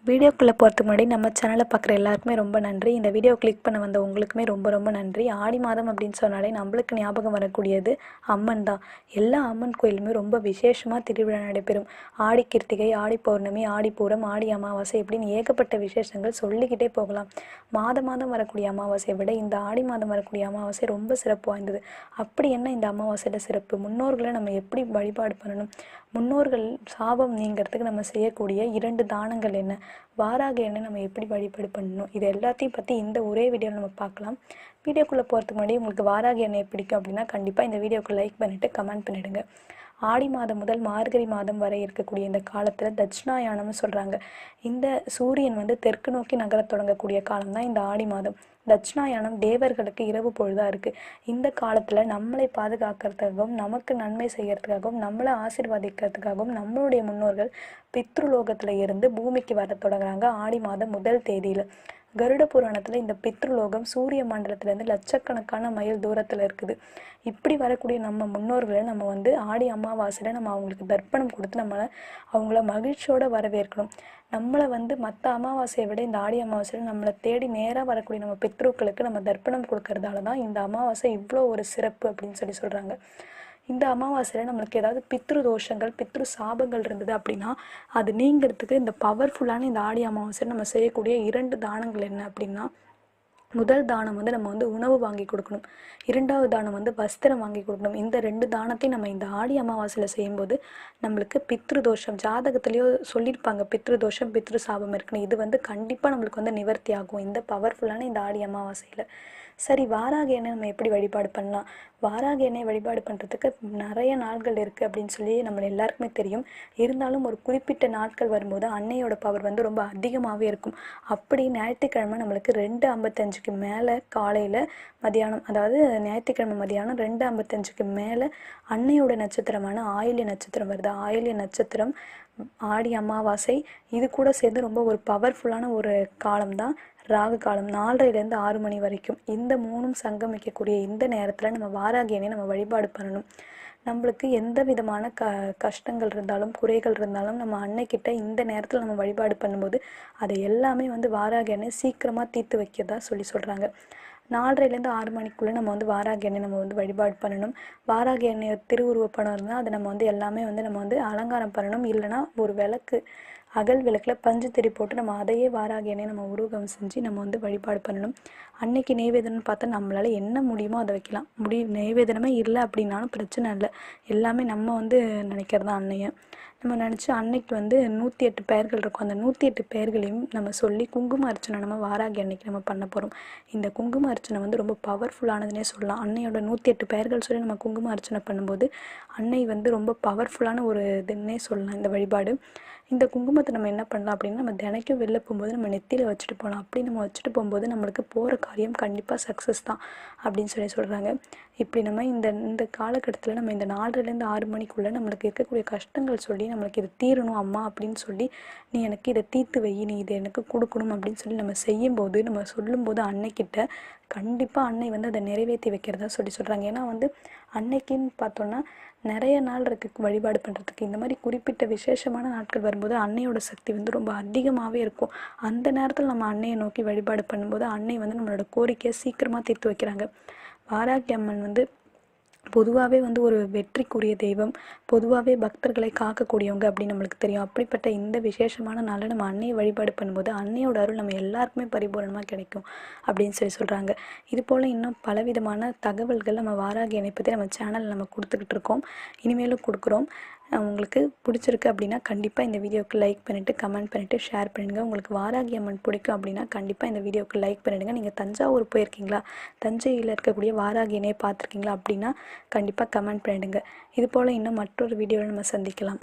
வீடியோக்குள்ளே போகிறதுக்கு முன்னாடி நம்ம சேனலை பார்க்குற எல்லாருக்குமே ரொம்ப நன்றி. இந்த வீடியோ கிளிக் பண்ண வந்த உங்களுக்குமே ரொம்ப ரொம்ப நன்றி. ஆடி மாதம் அப்படின்னு சொன்னாலே நம்மளுக்கு ஞாபகம் வரக்கூடியது அம்மன் தான். எல்லா அம்மன் கோயிலுமே ரொம்ப விசேஷமாக திருவிழா நடைபெறும். ஆடி கிருத்திகை, ஆடி பௌர்ணமி, ஆடி பூரம், ஆடி அமாவாசை இப்படின்னு ஏகப்பட்ட விசேஷங்கள் சொல்லிக்கிட்டே போகலாம். மாதம் மாதம் வரக்கூடிய அமாவாசையை விட இந்த ஆடி மாதம் வரக்கூடிய அமாவாசை ரொம்ப சிறப்பு வாய்ந்தது. அப்படி என்ன இந்த அமாவாசையோட சிறப்பு? முன்னோர்களை நம்ம எப்படி வழிபாடு பண்ணணும்? முன்னோர்கள் சாபம் நீங்கிறதுக்கு நம்ம செய்யக்கூடிய 2 தானங்கள் என்ன? வாராகி எண்ணெய் நம்ம எப்படி வழிபாடு பண்ணணும்? இது எல்லாத்தையும் பற்றி இந்த ஒரே வீடியோவில் நம்ம பார்க்கலாம். வீடியோக்குள்ளே போகிறதுக்கு முன்னாடி உங்களுக்கு வாராகி எண்ணெய் பிடிக்கும் அப்படின்னா கண்டிப்பாக இந்த வீடியோக்கு லைக் பண்ணிவிட்டு கமெண்ட் பண்ணிவிடுங்க. ஆடி மாதம் முதல் மார்கழி மாதம் வரை இருக்கக்கூடிய இந்த காலத்தில் தட்சிணாயனம்னு சொல்கிறாங்க. இந்த சூரியன் தெற்கு நோக்கி நகரத் தொடங்கக்கூடிய காலம் தான் இந்த ஆடி மாதம். தட்சிணாயனம் தேவர்களுக்கு இரவு பொழுதாக இருக்குது. இந்த காலத்தில் நம்மளை பாதுகாக்கிறதுக்காகவும் நமக்கு நன்மை செய்கிறதுக்காகவும் நம்மளை ஆசீர்வதிக்கிறதுக்காகவும் நம்மளுடைய முன்னோர்கள் பித்ருலோகத்தில் இருந்து பூமிக்கு வர தொடங்குறாங்க ஆடி மாதம் முதல் தேதியில். கருட புராணத்தில் இந்த பித்ருலோகம் சூரிய மண்டலத்திலேருந்து லட்சக்கணக்கான மைல் தூரத்தில் இருக்குது. இப்படி வரக்கூடிய நம்ம முன்னோர்களை நம்ம ஆடி அமாவாசையில் நம்ம அவங்களுக்கு தர்ப்பணம் கொடுத்து அவங்கள மகிழ்ச்சியோடு வரவேற்கணும். நம்மளை மற்ற அமாவாசையை விட இந்த ஆடி அமாவாசையில் நம்மளை தேடி நேராக வரக்கூடிய நம்ம பித்ருக்களுக்கு நம்ம தர்ப்பணம் கொடுக்கறதால தான் இந்த அமாவாசை இவ்வளோ ஒரு சிறப்பு அப்படின்னு சொல்கிறாங்க. இந்த அமாவாசையில் நம்மளுக்கு ஏதாவது பித்ரு தோஷங்கள், பித்ரு சாபங்கள் இருந்தது அப்படின்னா அது நீங்கிறதுக்கு இந்த பவர்ஃபுல்லான இந்த ஆடி அமாவாசையில் நம்ம செய்யக்கூடிய 2 தானங்கள் என்ன அப்படின்னா, முதல் தானம் நம்ம உணவு வாங்கி கொடுக்கணும். 2வது தானம் வஸ்திரம் வாங்கி கொடுக்கணும். இந்த 2 தானத்தையும் நம்ம இந்த ஆடி அமாவாசையில் செய்யும்போது நம்மளுக்கு பித்ரு தோஷம், ஜாதகத்துலேயோ சொல்லியிருப்பாங்க பித்ரு தோஷம் பித்ரு சாபம் இருக்குன்னு. இது கண்டிப்பாக நம்மளுக்கு நிவர்த்தி ஆகும் இந்த பவர்ஃபுல்லான இந்த ஆடி அமாவாசையில். சரி, வாராகி எண்ணெய் நம்ம எப்படி வழிபாடு பண்ணலாம்? வாராகி எண்ணெய் வழிபாடு பண்ணுறதுக்கு நிறைய நாட்கள் இருக்குது அப்படின்னு சொல்லி நம்ம எல்லாருக்குமே தெரியும். இருந்தாலும் ஒரு குறிப்பிட்ட நாட்கள் வரும்போது அன்னையோட பவர் ரொம்ப அதிகமாகவே இருக்கும். அப்படி ஞாயிற்றுக்கிழமை நம்மளுக்கு 2:55க்கு மேலே காலையில் மதியானம், அதாவது ஞாயிற்றுக்கிழமை மதியானம் 2:55க்கு மேலே அன்னையோட நட்சத்திரமான ஆயில்ய நட்சத்திரம் வருது. ஆயில்ய நட்சத்திரம், ஆடி அமாவாசை, இது கூட சேர்ந்து ரொம்ப ஒரு பவர்ஃபுல்லான ஒரு காலம்தான் ராகு காலம். 4:30லேருந்து 6 மணி வரைக்கும் இந்த 3ம் சங்கமிக்கக்கூடிய இந்த நேரத்தில் நம்ம வாராகி எண்ணெய் நம்ம வழிபாடு பண்ணணும். நம்மளுக்கு எந்த விதமான கஷ்டங்கள் இருந்தாலும் குறைகள் இருந்தாலும் நம்ம அன்னைக்கிட்ட இந்த நேரத்தில் நம்ம வழிபாடு பண்ணும்போது அதை எல்லாமே வாராகி எண்ணெய் சீக்கிரமாக தீர்த்து வைக்கிறதா சொல்கிறாங்க. 4:30லேருந்து 6 மணிக்குள்ளே நம்ம வாராகி எண்ணெய் நம்ம வழிபாடு பண்ணணும். வாராகி எண்ணெய் திருவுருவ படம் இருந்தால் அதை நம்ம எல்லாமே நம்ம அலங்காரம் பண்ணணும். இல்லைனா ஒரு விளக்கு, அகல் விளக்கில் பஞ்சு திரி போட்டு நம்ம அதையே வாராகி எண்ணெய் நம்ம உருவகம் செஞ்சு நம்ம வழிபாடு பண்ணணும். அன்னைக்கு நெய்வேதனம்னு பார்த்தா நம்மளால் என்ன முடியுமோ அதை வைக்கலாம். நெய்வேதனமே இல்லை அப்படின்னாலும் பிரச்சனை இல்லை. எல்லாமே நம்ம நினைக்கிறது தான் அன்னையை. நம்ம நினச்சி அன்னைக்கு 108 பெயர்கள் இருக்கும். அந்த 108 பெயர்களையும் நம்ம சொல்லி குங்கும அர்ச்சனை நம்ம வாராகி அன்னைக்கு நம்ம பண்ண போகிறோம். இந்த குங்கும அர்ச்சனை ரொம்ப பவர்ஃபுல்லானதுன்னே சொல்லலாம். அன்னையோட 108 பெயர்கள் சொல்லி நம்ம குங்கும அர்ச்சனை பண்ணும்போது அன்னை ரொம்ப பவர்ஃபுல்லான ஒரு இதுன்னே சொல்லலாம் இந்த வழிபாடு. இந்த குங்குமத்தை நம்ம என்ன பண்ணலாம் அப்படின்னா, நம்ம தினைக்கும் வெளில போகும்போது நம்ம நெத்தியில் வச்சுட்டு போகலாம். அப்படி நம்ம வச்சுட்டு போகும்போது நம்மளுக்கு போகிற காரியம் கண்டிப்பாக சக்ஸஸ் தான் அப்படின்னு சொல்கிறாங்க. இப்படி நம்ம இந்த காலகட்டத்தில் நம்ம இந்த 4:30லேருந்து 6 மணிக்குள்ளே நம்மளுக்கு இருக்கக்கூடிய கஷ்டங்கள் சொல்லி நம்மளுக்கு இது தீரணும் அம்மா அப்படின்னு சொல்லி, நீ எனக்கு இதை தீர்த்து வை, நீ இதை எனக்கு கொடுக்கணும் அப்படின்னு சொல்லி நம்ம செய்யும்போது, நம்ம சொல்லும்போது அன்னைக்கிட்ட கண்டிப்பாக அன்னை அதை நிறைவேற்றி வைக்கிறதா சொல்கிறாங்க. ஏன்னா அன்னைக்குன்னு பார்த்தோன்னா நிறைய நாள் இருக்குது வழிபாடு பண்ணுறதுக்கு. இந்த மாதிரி குறிப்பிட்ட விசேஷமான நாட்கள் வரும்போது அன்னையோட சக்தி ரொம்ப அதிகமாகவே இருக்கும். அந்த நேரத்தில் நம்ம அன்னையை நோக்கி வழிபாடு பண்ணும்போது அன்னை நம்மளோட கோரிக்கையை சீக்கிரமாக தீர்த்து வைக்கிறாங்க. வாராகி அம்மன் பொதுவாகவே ஒரு வெற்றிக்குரிய தெய்வம், பொதுவாகவே பக்தர்களை காக்கக்கூடியவங்க அப்படின்னு நம்மளுக்கு தெரியும். அப்படிப்பட்ட இந்த விசேஷமான நாளில் நம்ம அன்னையை வழிபாடு பண்ணும்போது அன்னையோட அருள் நம்ம எல்லாருக்குமே பரிபூரணமாக கிடைக்கும் அப்படின்னு சொல்கிறாங்க. இது போல் இன்னும் பலவிதமான தகவல்கள் நம்ம வாராகி எண்ணெய் பற்றி நம்ம சேனலில் நம்ம கொடுத்துக்கிட்டு இருக்கோம், இனிமேலும் கொடுக்குறோம். உங்களுக்கு பிடிச்சிருக்கு அப்படின்னா கண்டிப்பாக இந்த வீடியோவுக்கு லைக் பண்ணிவிட்டு கமெண்ட் பண்ணிவிட்டு ஷேர் பண்ணிடுங்க. உங்களுக்கு வாராகி அம்மன் பிடிக்கும் அப்படின்னா கண்டிப்பாக இந்த வீடியோவுக்கு லைக் பண்ணிவிடுங்க. நீங்கள் தஞ்சாவூர் போயிருக்கீங்களா, தஞ்சையில் இருக்கக்கூடிய வாராகி எண்ணெய் பார்த்துருக்கீங்களா அப்படின்னா கண்டிப்பாக கமெண்ட் பண்ணிவிடுங்க. இது போல் இன்னும் மற்றொரு வீடியோவில் நம்ம சந்திக்கலாம்.